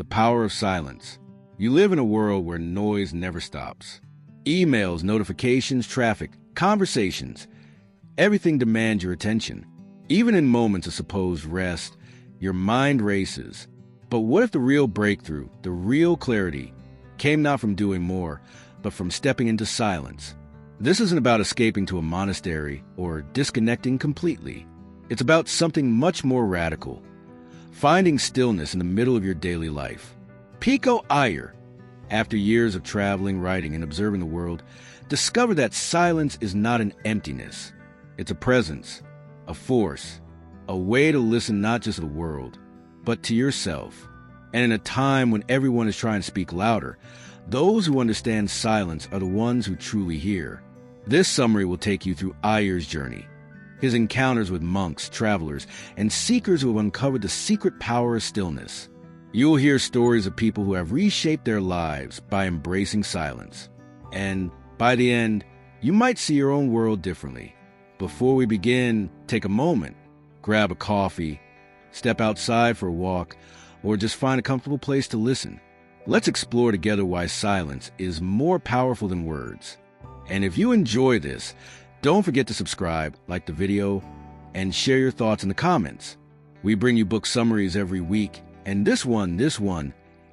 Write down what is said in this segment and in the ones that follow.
The power of silence. You live in a world where noise never stops. Emails, notifications, traffic, conversations. Everything demands your attention. Even in moments of supposed rest, your mind races. But what if the real breakthrough, the real clarity, came not from doing more, but from stepping into silence? This isn't about escaping to a monastery or disconnecting completely. It's about something much more radical. Finding stillness in the middle of your daily life. Pico Iyer, after years of traveling, writing, and observing the world, discovered that silence is not an emptiness. It's a presence, a force, a way to listen not just to the world, but to yourself. And in a time when everyone is trying to speak louder, those who understand silence are the ones who truly hear. This summary will take you through Iyer's journey, his encounters with monks, travelers, and seekers who have uncovered the secret power of stillness. You'll hear stories of people who have reshaped their lives by embracing silence. And by the end, you might see your own world differently. Before we begin, take a moment, grab a coffee, step outside for a walk, or just find a comfortable place to listen. Let's explore together why silence is more powerful than words. And if you enjoy this, don't forget to subscribe, like the video, and share your thoughts in the comments. We bring you book summaries every week, and this one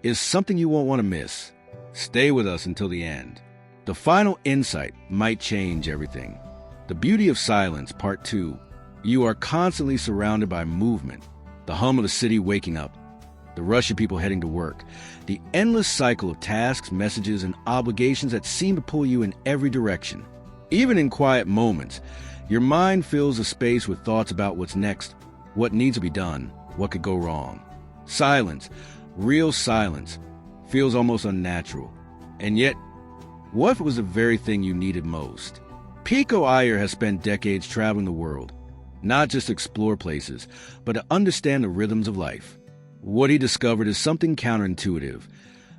is something you won't want to miss. Stay with us until the end. The final insight might change everything. The Beauty of Silence, Part 2. You are constantly surrounded by movement, the hum of the city waking up, the rush of people heading to work, the endless cycle of tasks, messages, and obligations that seem to pull you in every direction. Even in quiet moments, your mind fills the space with thoughts about what's next, what needs to be done, what could go wrong. Silence, real silence, feels almost unnatural. And yet, what if it was the very thing you needed most? Pico Iyer has spent decades traveling the world, not just to explore places, but to understand the rhythms of life. What he discovered is something counterintuitive.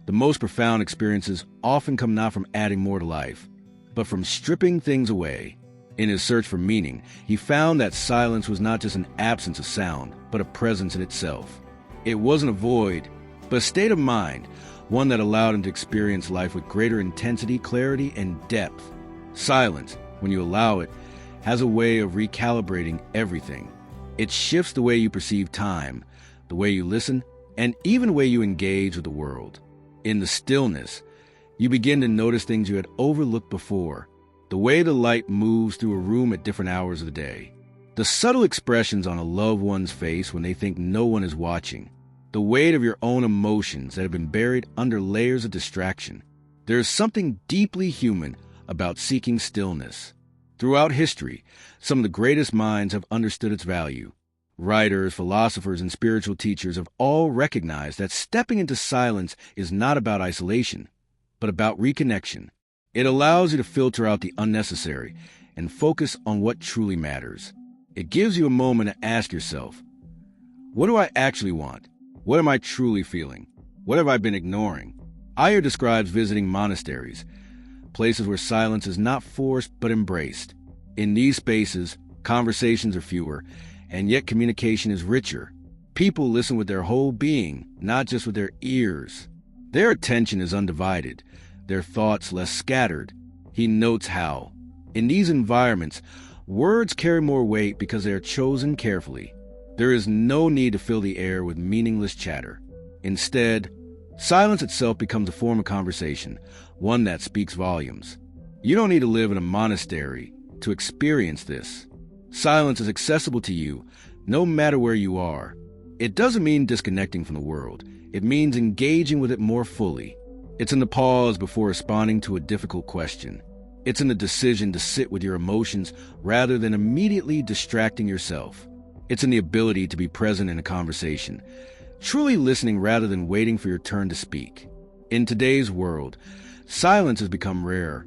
The most profound experiences often come not from adding more to life, but from stripping things away. In his search for meaning, he found that silence was not just an absence of sound, but a presence in itself. It wasn't a void, but a state of mind, one that allowed him to experience life with greater intensity, clarity, and depth. Silence, when you allow it, has a way of recalibrating everything. It shifts the way you perceive time, the way you listen, and even the way you engage with the world. In the stillness, you begin to notice things you had overlooked before. The way the light moves through a room at different hours of the day. The subtle expressions on a loved one's face when they think no one is watching. The weight of your own emotions that have been buried under layers of distraction. There is something deeply human about seeking stillness. Throughout history, some of the greatest minds have understood its value. Writers, philosophers, and spiritual teachers have all recognized that stepping into silence is not about isolation, but about reconnection. It allows you to filter out the unnecessary and focus on what truly matters. It gives you a moment to ask yourself, what do I actually want? What am I truly feeling? What have I been ignoring? Iyer describes visiting monasteries, places where silence is not forced but embraced. In these spaces, conversations are fewer, and yet communication is richer. People listen with their whole being, not just with their ears. Their attention is undivided, their thoughts less scattered. He notes how, in these environments, words carry more weight because they are chosen carefully. There is no need to fill the air with meaningless chatter. Instead, silence itself becomes a form of conversation, one that speaks volumes. You don't need to live in a monastery to experience this. Silence is accessible to you, no matter where you are. It doesn't mean disconnecting from the world. It means engaging with it more fully. It's in the pause before responding to a difficult question. It's in the decision to sit with your emotions rather than immediately distracting yourself. It's in the ability to be present in a conversation, truly listening rather than waiting for your turn to speak. In today's world, silence has become rare,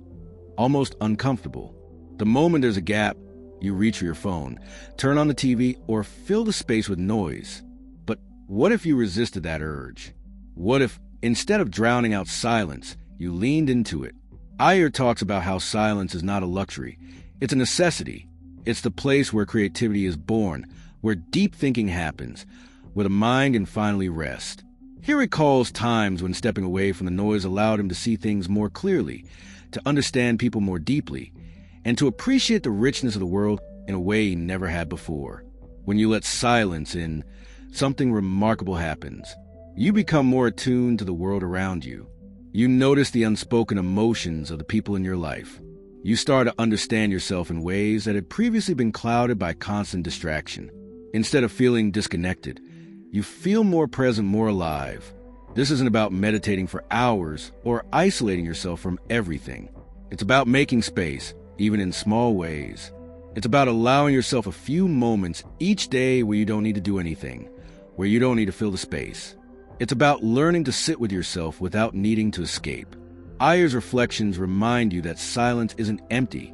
almost uncomfortable. The moment there's a gap, you reach for your phone, turn on the TV, or fill the space with noise. But what if you resisted that urge? What if, instead of drowning out silence, you leaned into it? Iyer talks about how silence is not a luxury. It's a necessity. It's the place where creativity is born, where deep thinking happens, where the mind can finally rest. He recalls times when stepping away from the noise allowed him to see things more clearly, to understand people more deeply, and to appreciate the richness of the world in a way he never had before. When you let silence in, something remarkable happens. You become more attuned to the world around you. You notice the unspoken emotions of the people in your life. You start to understand yourself in ways that had previously been clouded by constant distraction. Instead of feeling disconnected, you feel more present, more alive. This isn't about meditating for hours or isolating yourself from everything. It's about making space, even in small ways. It's about allowing yourself a few moments each day where you don't need to do anything, where you don't need to fill the space. It's about learning to sit with yourself without needing to escape. Iyer's reflections remind you that silence isn't empty.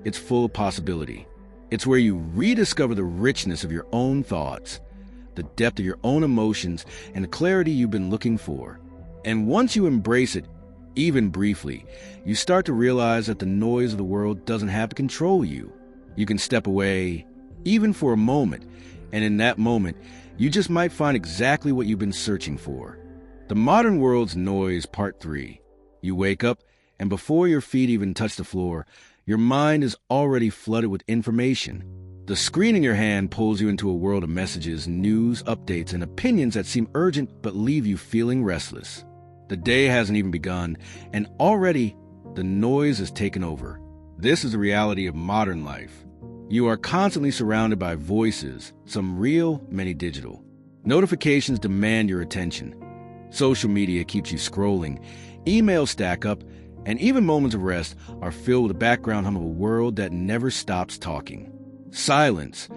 It's full of possibility. It's where you rediscover the richness of your own thoughts, the depth of your own emotions, and the clarity you've been looking for. And once you embrace it, even briefly, you start to realize that the noise of the world doesn't have to control you. You can step away, even for a moment, and in that moment, you just might find exactly what you've been searching for. The Modern World's Noise, Part 3. You wake up, and before your feet even touch the floor, your mind is already flooded with information. The screen in your hand pulls you into a world of messages, news, updates, and opinions that seem urgent but leave you feeling restless. The day hasn't even begun, and already the noise has taken over. This is the reality of modern life. You are constantly surrounded by voices, some real, many digital. Notifications demand your attention. Social media keeps you scrolling. Emails stack up, and even moments of rest are filled with the background hum of a world that never stops talking. Silence,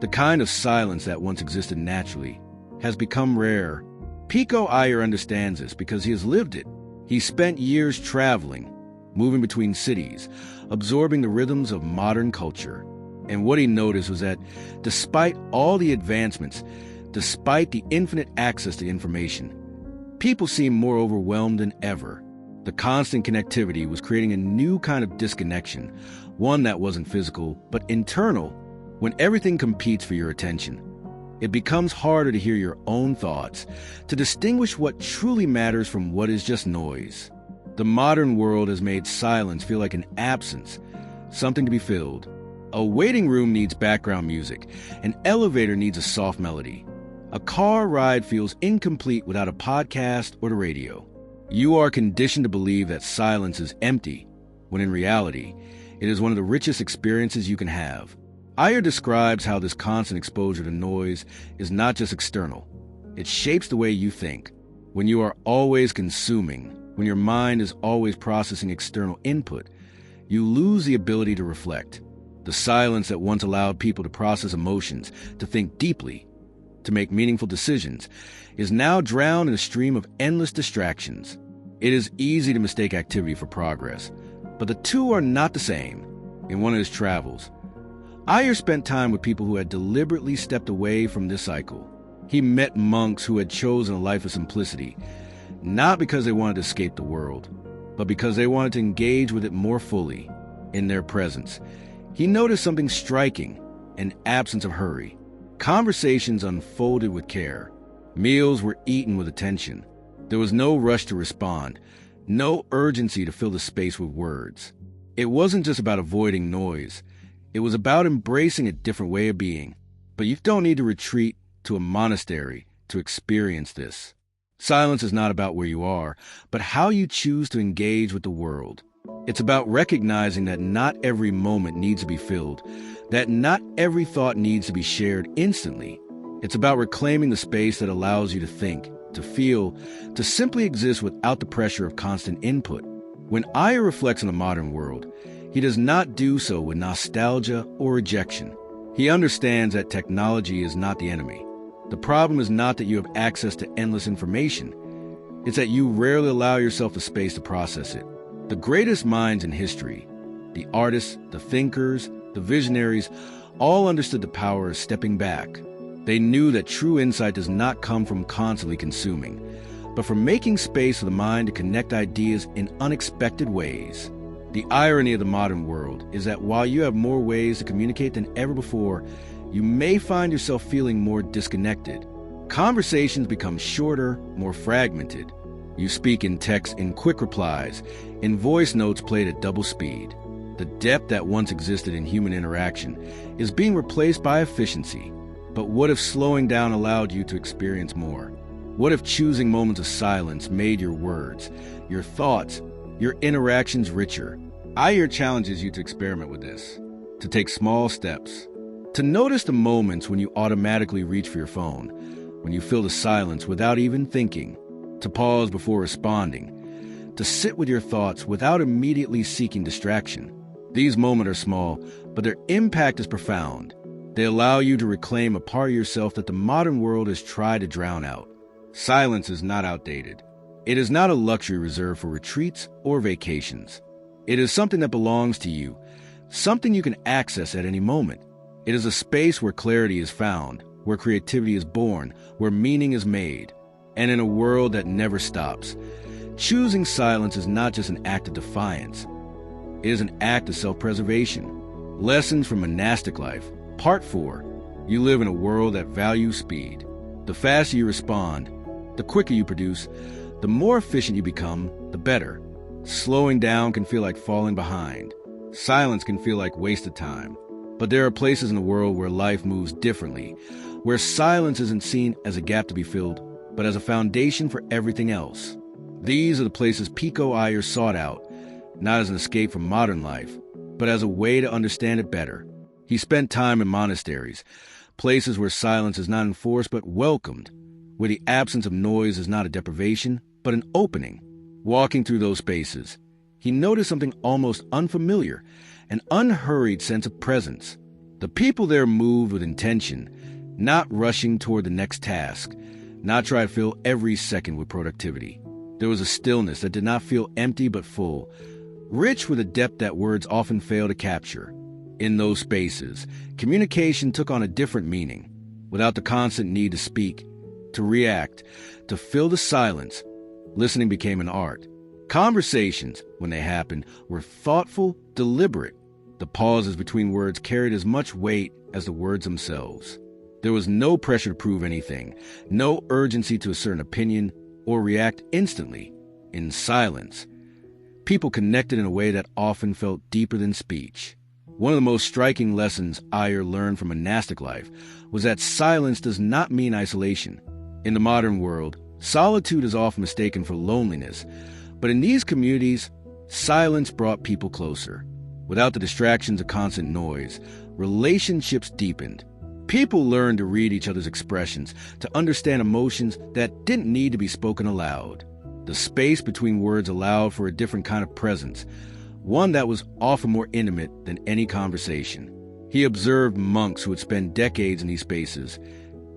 the kind of silence that once existed naturally, has become rare. Pico Iyer understands this because he has lived it. He spent years traveling, moving between cities, absorbing the rhythms of modern culture. And what he noticed was that despite all the advancements, despite the infinite access to information, people seemed more overwhelmed than ever. The constant connectivity was creating a new kind of disconnection, one that wasn't physical, but internal. When everything competes for your attention, it becomes harder to hear your own thoughts, to distinguish what truly matters from what is just noise. The modern world has made silence feel like an absence, something to be filled. A waiting room needs background music. An elevator needs a soft melody. A car ride feels incomplete without a podcast or the radio. You are conditioned to believe that silence is empty, when in reality, it is one of the richest experiences you can have. Iyer describes how this constant exposure to noise is not just external. It shapes the way you think. When you are always consuming, when your mind is always processing external input, you lose the ability to reflect. The silence that once allowed people to process emotions, to think deeply, to make meaningful decisions, is now drowned in a stream of endless distractions. It is easy to mistake activity for progress, but the two are not the same. In one of his travels, Iyer spent time with people who had deliberately stepped away from this cycle. He met monks who had chosen a life of simplicity, not because they wanted to escape the world, but because they wanted to engage with it more fully. In their presence, he noticed something striking, an absence of hurry. Conversations unfolded with care. Meals were eaten with attention. There was no rush to respond, no urgency to fill the space with words. It wasn't just about avoiding noise. It was about embracing a different way of being. But you don't need to retreat to a monastery to experience this. Silence is not about where you are, but how you choose to engage with the world. It's about recognizing that not every moment needs to be filled, that not every thought needs to be shared instantly. It's about reclaiming the space that allows you to think, to feel, to simply exist without the pressure of constant input. When Iyer reflects on the modern world, he does not do so with nostalgia or rejection. He understands that technology is not the enemy. The problem is not that you have access to endless information. It's that you rarely allow yourself the space to process it. The greatest minds in history, the artists, the thinkers, the visionaries, all understood the power of stepping back. They knew that true insight does not come from constantly consuming, but from making space for the mind to connect ideas in unexpected ways. The irony of the modern world is that while you have more ways to communicate than ever before, you may find yourself feeling more disconnected. Conversations become shorter, more fragmented. You speak in text in quick replies, in voice notes played at double speed. The depth that once existed in human interaction is being replaced by efficiency. But what if slowing down allowed you to experience more? What if choosing moments of silence made your words, your thoughts, your interactions richer? Iyer challenges you to experiment with this, to take small steps, to notice the moments when you automatically reach for your phone, when you feel the silence without even thinking, to pause before responding, to sit with your thoughts without immediately seeking distraction. These moments are small, but their impact is profound. They allow you to reclaim a part of yourself that the modern world has tried to drown out. Silence is not outdated. It is not a luxury reserved for retreats or vacations. It is something that belongs to you, something you can access at any moment. It is a space where clarity is found, where creativity is born, where meaning is made. And in a world that never stops, choosing silence is not just an act of defiance. It is an act of self-preservation. Lessons from monastic life. Part 4. You live in a world that values speed. The faster you respond, the quicker you produce, the more efficient you become, the better. Slowing down can feel like falling behind. Silence can feel like wasted time. But there are places in the world where life moves differently, where silence isn't seen as a gap to be filled, but as a foundation for everything else. These are the places Pico Iyer sought out, not as an escape from modern life, but as a way to understand it better. He spent time in monasteries, places where silence is not enforced but welcomed, where the absence of noise is not a deprivation, but an opening. Walking through those spaces, he noticed something almost unfamiliar, an unhurried sense of presence. The people there moved with intention, not rushing toward the next task, not trying to fill every second with productivity. There was a stillness that did not feel empty but full, rich with a depth that words often fail to capture. In those spaces, communication took on a different meaning. Without the constant need to speak, to react, to fill the silence, listening became an art. Conversations, when they happened, were thoughtful, deliberate. The pauses between words carried as much weight as the words themselves. There was no pressure to prove anything, no urgency to assert an opinion or react instantly. In silence, people connected in a way that often felt deeper than speech. One of the most striking lessons Iyer learned from monastic life was that silence does not mean isolation. In the modern world, solitude is often mistaken for loneliness, but in these communities, silence brought people closer. Without the distractions of constant noise, relationships deepened. People learned to read each other's expressions, to understand emotions that didn't need to be spoken aloud. The space between words allowed for a different kind of presence, one that was often more intimate than any conversation. He observed monks who would spend decades in these spaces,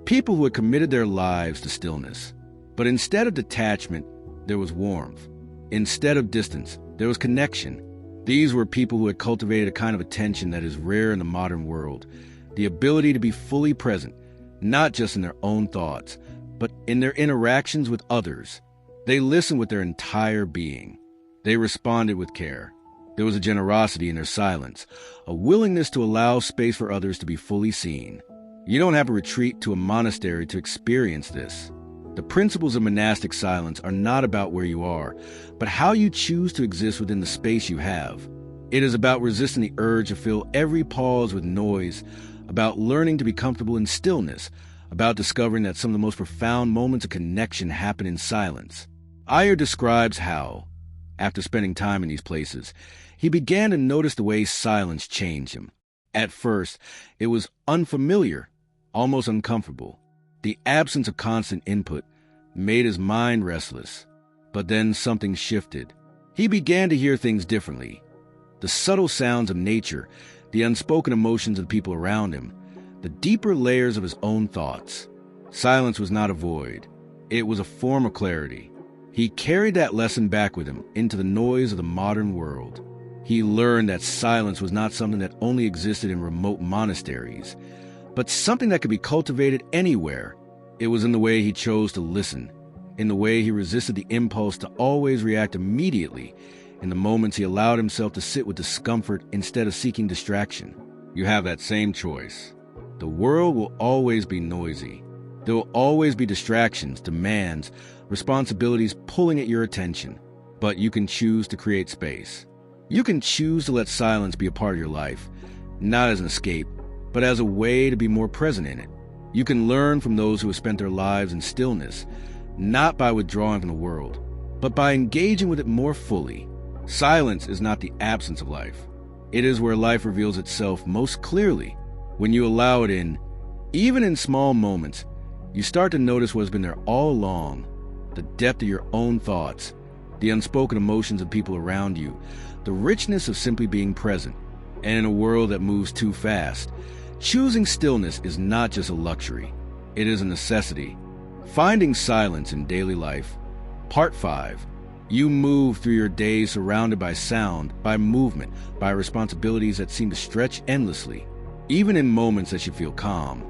people who had committed their lives to stillness. But instead of detachment, there was warmth. Instead of distance, there was connection. These were people who had cultivated a kind of attention that is rare in the modern world, the ability to be fully present, not just in their own thoughts, but in their interactions with others. They listened with their entire being. They responded with care. There was a generosity in their silence, a willingness to allow space for others to be fully seen. You don't have to retreat to a monastery to experience this. The principles of monastic silence are not about where you are, but how you choose to exist within the space you have. It is about resisting the urge to fill every pause with noise, about learning to be comfortable in stillness, about discovering that some of the most profound moments of connection happen in silence. Iyer describes how, after spending time in these places, he began to notice the way silence changed him. At first, it was unfamiliar, almost uncomfortable. The absence of constant input made his mind restless. But then something shifted. He began to hear things differently. The subtle sounds of nature, the unspoken emotions of the people around him, the deeper layers of his own thoughts. Silence was not a void. It was a form of clarity. He carried that lesson back with him into the noise of the modern world. He learned that silence was not something that only existed in remote monasteries, but something that could be cultivated anywhere. It was in the way he chose to listen, in the way he resisted the impulse to always react immediately, in the moments he allowed himself to sit with discomfort instead of seeking distraction. You have that same choice. The world will always be noisy. There will always be distractions, demands, responsibilities pulling at your attention, but you can choose to create space. You can choose to let silence be a part of your life, not as an escape, but as a way to be more present in it. You can learn from those who have spent their lives in stillness, not by withdrawing from the world, but by engaging with it more fully. Silence is not the absence of life. It is where life reveals itself most clearly. When you allow it in, even in small moments, you start to notice what has been there all along, the depth of your own thoughts, the unspoken emotions of people around you, the richness of simply being present. And in a world that moves too fast, choosing stillness is not just a luxury, it is a necessity. Finding silence in daily life. Part 5. You move through your days surrounded by sound, by movement, by responsibilities that seem to stretch endlessly. Even in moments that you feel calm,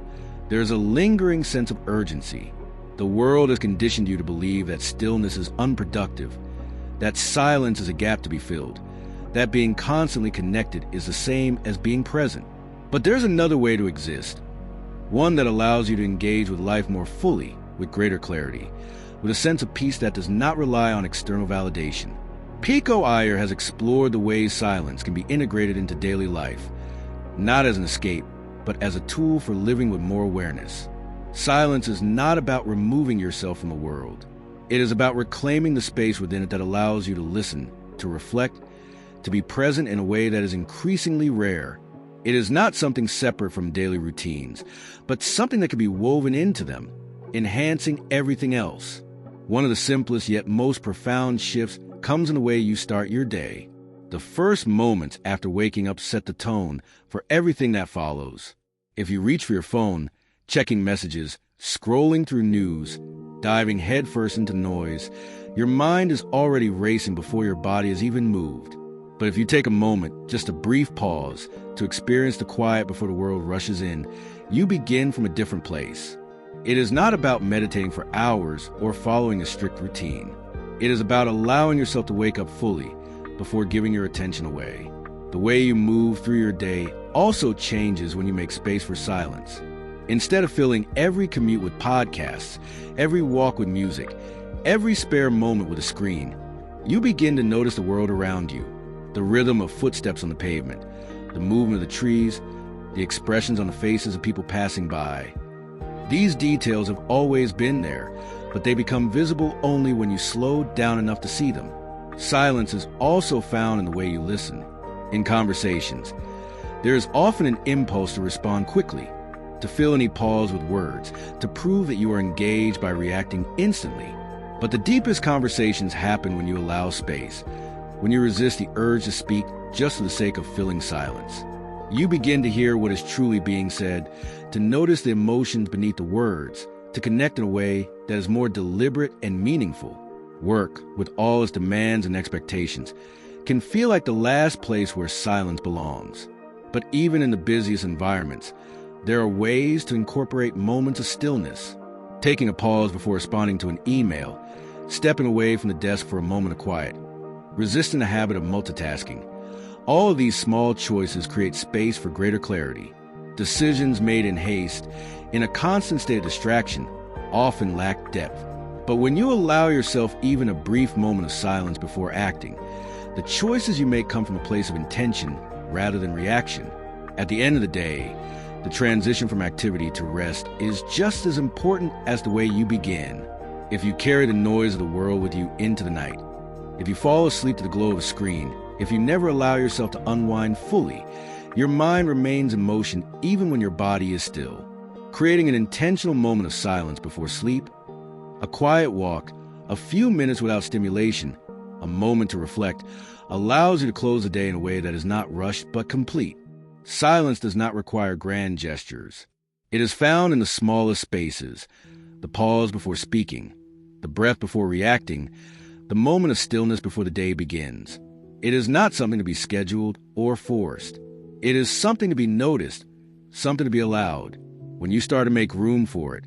there is a lingering sense of urgency. The world has conditioned you to believe that stillness is unproductive, that silence is a gap to be filled, that being constantly connected is the same as being present. But there's another way to exist, one that allows you to engage with life more fully, with greater clarity, with a sense of peace that does not rely on external validation. Pico Iyer has explored the ways silence can be integrated into daily life, not as an escape, but as a tool for living with more awareness. Silence is not about removing yourself from the world. It is about reclaiming the space within it that allows you to listen, to reflect, to be present in a way that is increasingly rare. It is not something separate from daily routines, but something that can be woven into them, enhancing everything else. One of the simplest yet most profound shifts comes in the way you start your day. The first moments after waking up set the tone for everything that follows. If you reach for your phone, checking messages, scrolling through news, diving headfirst into noise, your mind is already racing before your body has even moved. But if you take a moment, just a brief pause, to experience the quiet before the world rushes in, you begin from a different place. It is not about meditating for hours or following a strict routine. It is about allowing yourself to wake up fully before giving your attention away. The way you move through your day also changes when you make space for silence. Instead of filling every commute with podcasts, every walk with music, every spare moment with a screen, you begin to notice the world around you, the rhythm of footsteps on the pavement, the movement of the trees, the expressions on the faces of people passing by. These details have always been there, but they become visible only when you slow down enough to see them. Silence is also found in the way you listen. In conversations, there is often an impulse to respond quickly, to fill any pause with words, to prove that you are engaged by reacting instantly. But the deepest conversations happen when you allow space, when you resist the urge to speak just for the sake of filling silence. You begin to hear what is truly being said, to notice the emotions beneath the words, to connect in a way that is more deliberate and meaningful. Work, with all its demands and expectations, can feel like the last place where silence belongs. But even in the busiest environments, there are ways to incorporate moments of stillness. Taking a pause before responding to an email, stepping away from the desk for a moment of quiet, resisting the habit of multitasking. All of these small choices create space for greater clarity. Decisions made in haste, in a constant state of distraction, often lack depth. But when you allow yourself even a brief moment of silence before acting, the choices you make come from a place of intention rather than reaction. At the end of the day, the transition from activity to rest is just as important as the way you begin. If you carry the noise of the world with you into the night, if you fall asleep to the glow of a screen, if you never allow yourself to unwind fully, your mind remains in motion even when your body is still. Creating an intentional moment of silence before sleep, a quiet walk, a few minutes without stimulation, a moment to reflect, allows you to close the day in a way that is not rushed but complete. Silence does not require grand gestures. It is found in the smallest spaces, the pause before speaking, the breath before reacting, the moment of stillness before the day begins. It is not something to be scheduled or forced. It is something to be noticed, something to be allowed. When you start to make room for it,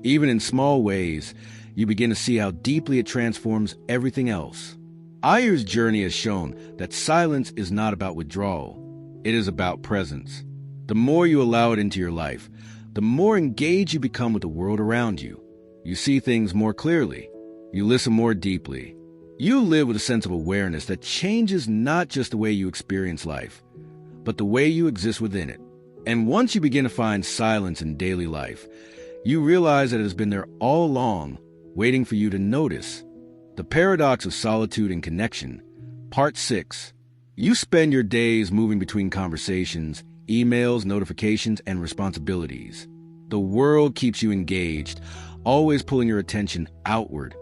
even in small ways, you begin to see how deeply it transforms everything else. Iyer's journey has shown that silence is not about withdrawal. It is about presence. The more you allow it into your life, the more engaged you become with the world around you. You see things more clearly. You listen more deeply. You live with a sense of awareness that changes not just the way you experience life, but the way you exist within it. And once you begin to find silence in daily life, you realize that it has been there all along, waiting for you to notice. The Paradox of Solitude and Connection, Part 6. You spend your days moving between conversations, emails, notifications, and responsibilities. The world keeps you engaged, always pulling your attention outward,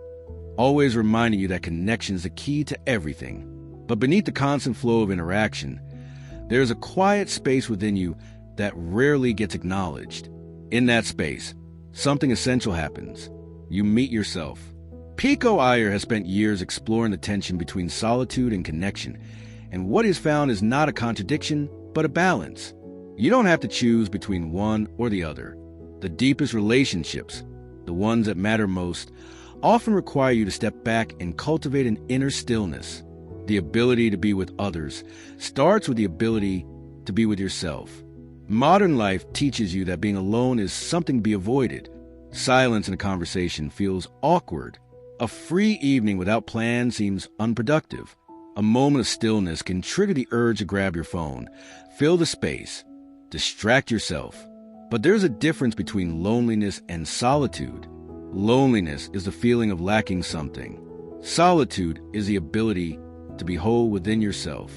always reminding you that connection is the key to everything. But beneath the constant flow of interaction, there is a quiet space within you that rarely gets acknowledged. In that space, something essential happens. You meet yourself. Pico Iyer has spent years exploring the tension between solitude and connection, and what he's found is not a contradiction, but a balance. You don't have to choose between one or the other. The deepest relationships, the ones that matter most, often require you to step back and cultivate an inner stillness. The ability to be with others starts with the ability to be with yourself. Modern life teaches you that being alone is something to be avoided. Silence in a conversation feels awkward. A free evening without plan seems unproductive. A moment of stillness can trigger the urge to grab your phone, fill the space, distract yourself. But there's a difference between loneliness and solitude. Loneliness is the feeling of lacking something. Solitude is the ability to be whole within yourself.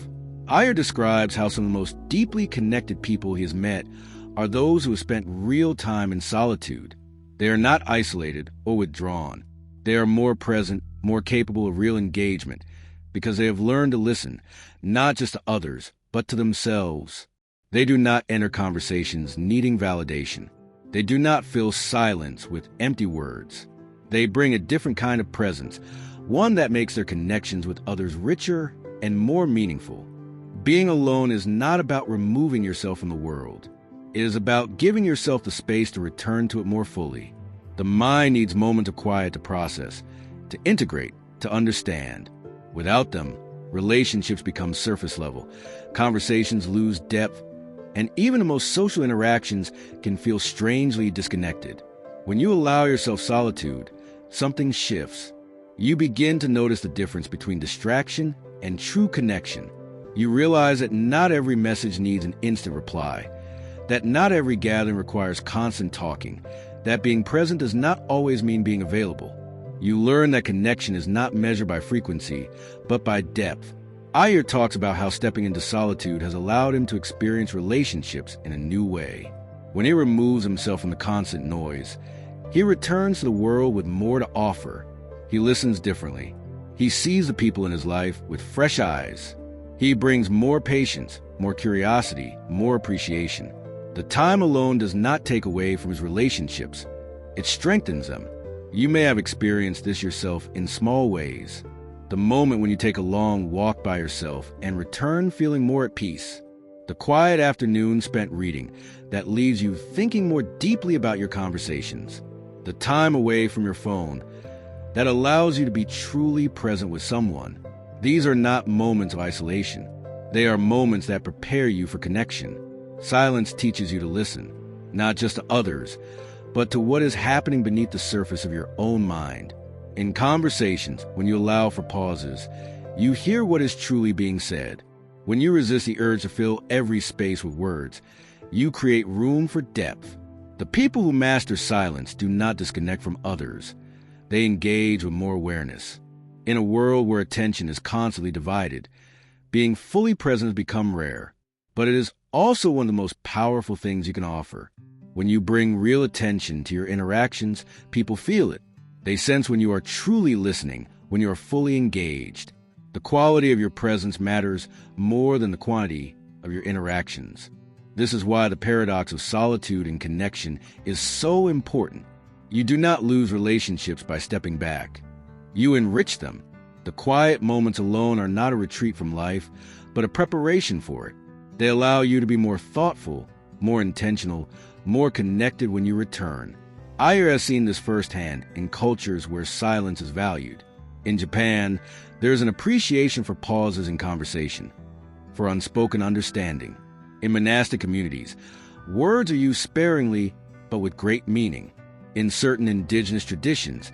Iyer describes how some of the most deeply connected people he has met are those who have spent real time in solitude. They are not isolated or withdrawn. They are more present, more capable of real engagement, because they have learned to listen, not just to others, but to themselves. They do not enter conversations needing validation. They do not fill silence with empty words. They bring a different kind of presence, one that makes their connections with others richer and more meaningful. Being alone is not about removing yourself from the world. It is about giving yourself the space to return to it more fully. The mind needs moments of quiet to process, to integrate, to understand. Without them, relationships become surface level, conversations lose depth, and even the most social interactions can feel strangely disconnected. When you allow yourself solitude, something shifts. You begin to notice the difference between distraction and true connection. You realize that not every message needs an instant reply, that not every gathering requires constant talking, that being present does not always mean being available. You learn that connection is not measured by frequency, but by depth. Iyer talks about how stepping into solitude has allowed him to experience relationships in a new way. When he removes himself from the constant noise, he returns to the world with more to offer. He listens differently. He sees the people in his life with fresh eyes. He brings more patience, more curiosity, more appreciation. The time alone does not take away from his relationships. It strengthens them. You may have experienced this yourself in small ways. The moment when you take a long walk by yourself and return feeling more at peace. The quiet afternoon spent reading that leaves you thinking more deeply about your conversations. The time away from your phone that allows you to be truly present with someone. These are not moments of isolation. They are moments that prepare you for connection. Silence teaches you to listen, not just to others, but to what is happening beneath the surface of your own mind. In conversations, when you allow for pauses, you hear what is truly being said. When you resist the urge to fill every space with words, you create room for depth. The people who master silence do not disconnect from others. They engage with more awareness. In a world where attention is constantly divided, being fully present has become rare. But it is also one of the most powerful things you can offer. When you bring real attention to your interactions, people feel it. They sense when you are truly listening, when you are fully engaged. The quality of your presence matters more than the quantity of your interactions. This is why the paradox of solitude and connection is so important. You do not lose relationships by stepping back. You enrich them. The quiet moments alone are not a retreat from life, but a preparation for it. They allow you to be more thoughtful, more intentional, more connected when you return. Iyer has seen this firsthand in cultures where silence is valued. In Japan, there is an appreciation for pauses in conversation, for unspoken understanding. In monastic communities, words are used sparingly but with great meaning. In certain indigenous traditions,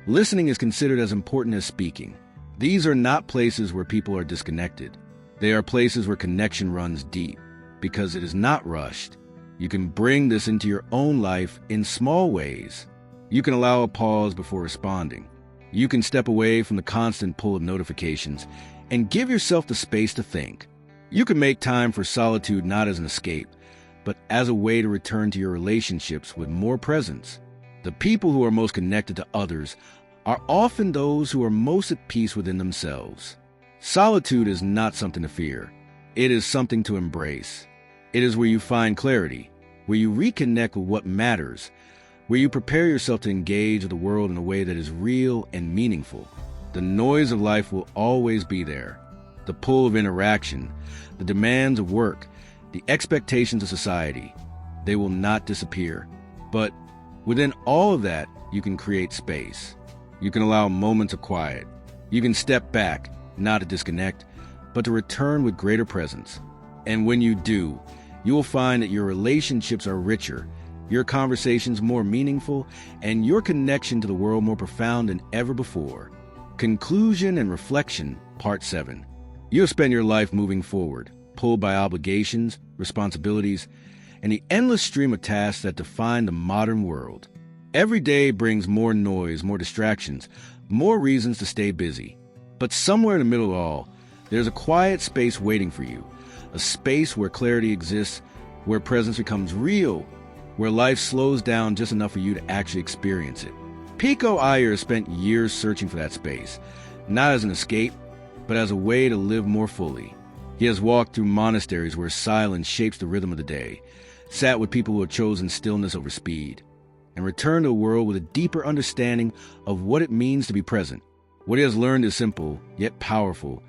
listening is considered as important as speaking. These are not places where people are disconnected. They are places where connection runs deep, because it is not rushed. You can bring this into your own life in small ways. You can allow a pause before responding. You can step away from the constant pull of notifications and give yourself the space to think. You can make time for solitude not as an escape, but as a way to return to your relationships with more presence. The people who are most connected to others are often those who are most at peace within themselves. Solitude is not something to fear. It is something to embrace. It is where you find clarity, where you reconnect with what matters, where you prepare yourself to engage with the world in a way that is real and meaningful. The noise of life will always be there. The pull of interaction, the demands of work, the expectations of society, they will not disappear. But within all of that, you can create space. You can allow moments of quiet. You can step back, not to disconnect, but to return with greater presence. And when you do, you will find that your relationships are richer, your conversations more meaningful, and your connection to the world more profound than ever before. Conclusion and reflection, Part 7. You have spent your life moving forward, pulled by obligations, responsibilities, and the endless stream of tasks that define the modern world. Every day brings more noise, more distractions, more reasons to stay busy. But somewhere in the middle of all, there's a quiet space waiting for you, a space where clarity exists, where presence becomes real, where life slows down just enough for you to actually experience it. Pico Iyer spent years searching for that space, not as an escape, but as a way to live more fully. He has walked through monasteries where silence shapes the rhythm of the day, sat with people who have chosen stillness over speed, and returned to a world with a deeper understanding of what it means to be present. What he has learned is simple, yet powerful.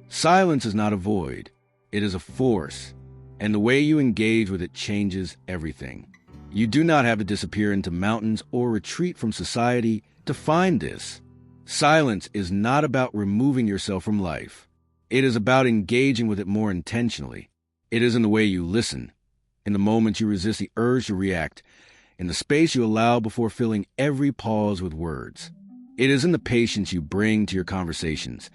Silence is not a void. It is a force, and the way you engage with it changes everything. You do not have to disappear into mountains or retreat from society to find this. Silence is not about removing yourself from life. It is about engaging with it more intentionally. It is in the way you listen, in the moments you resist the urge to react, in the space you allow before filling every pause with words. It is in the patience you bring to your conversations,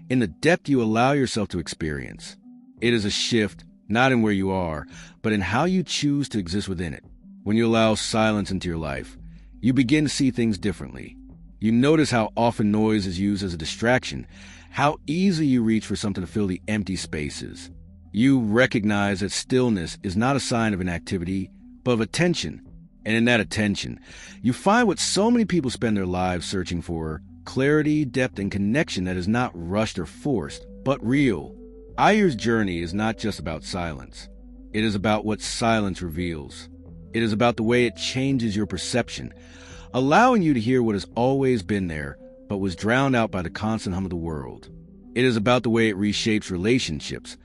in the depth you allow yourself to experience. It is a shift, not in where you are, but in how you choose to exist within it. When you allow silence into your life, you begin to see things differently. You notice how often noise is used as a distraction, how easy you reach for something to fill the empty spaces. You recognize that stillness is not a sign of inactivity, but of attention. And in that attention, you find what so many people spend their lives searching for: clarity, depth, and connection that is not rushed or forced, but real. Iyer's journey is not just about silence. It is about what silence reveals. It is about the way it changes your perception, allowing you to hear what has always been there, but was drowned out by the constant hum of the world. It is about the way it reshapes relationships,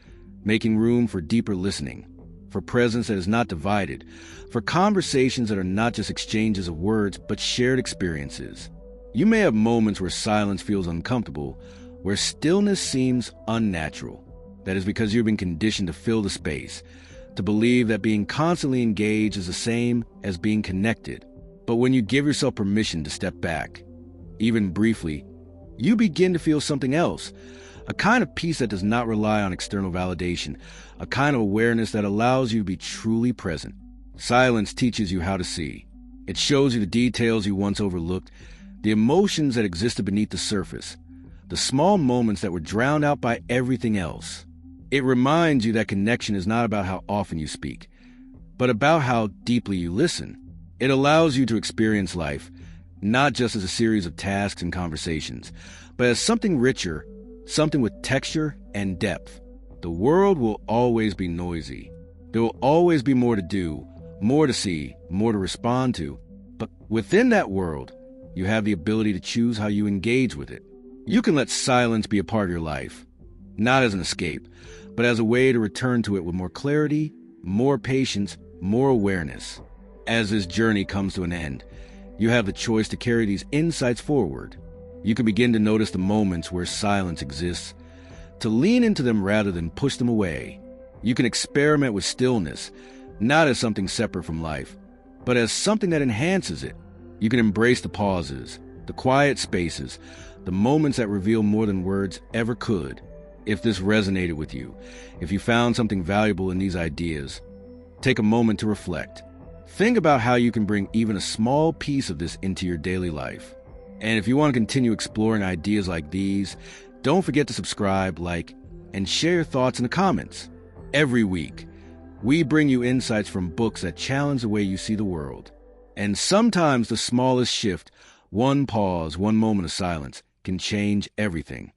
making room for deeper listening, for presence that is not divided, for conversations that are not just exchanges of words, but shared experiences. You may have moments where silence feels uncomfortable, where stillness seems unnatural. That is because you've been conditioned to fill the space, to believe that being constantly engaged is the same as being connected. But when you give yourself permission to step back, even briefly, you begin to feel something else, a kind of peace that does not rely on external validation, a kind of awareness that allows you to be truly present. Silence teaches you how to see. It shows you the details you once overlooked, the emotions that existed beneath the surface, the small moments that were drowned out by everything else. It reminds you that connection is not about how often you speak, but about how deeply you listen. It allows you to experience life, not just as a series of tasks and conversations, but as something richer, something with texture and depth. The world will always be noisy. There will always be more to do, more to see, more to respond to. But within that world, you have the ability to choose how you engage with it. You can let silence be a part of your life, not as an escape, but as a way to return to it with more clarity, more patience, more awareness. As this journey comes to an end, you have the choice to carry these insights forward. You can begin to notice the moments where silence exists, to lean into them rather than push them away. You can experiment with stillness, not as something separate from life, but as something that enhances it. You can embrace the pauses, the quiet spaces, the moments that reveal more than words ever could. If this resonated with you, if you found something valuable in these ideas, take a moment to reflect. Think about how you can bring even a small piece of this into your daily life. And if you want to continue exploring ideas like these, don't forget to subscribe, like, and share your thoughts in the comments. Every week, we bring you insights from books that challenge the way you see the world. And sometimes the smallest shift, one pause, one moment of silence, can change everything.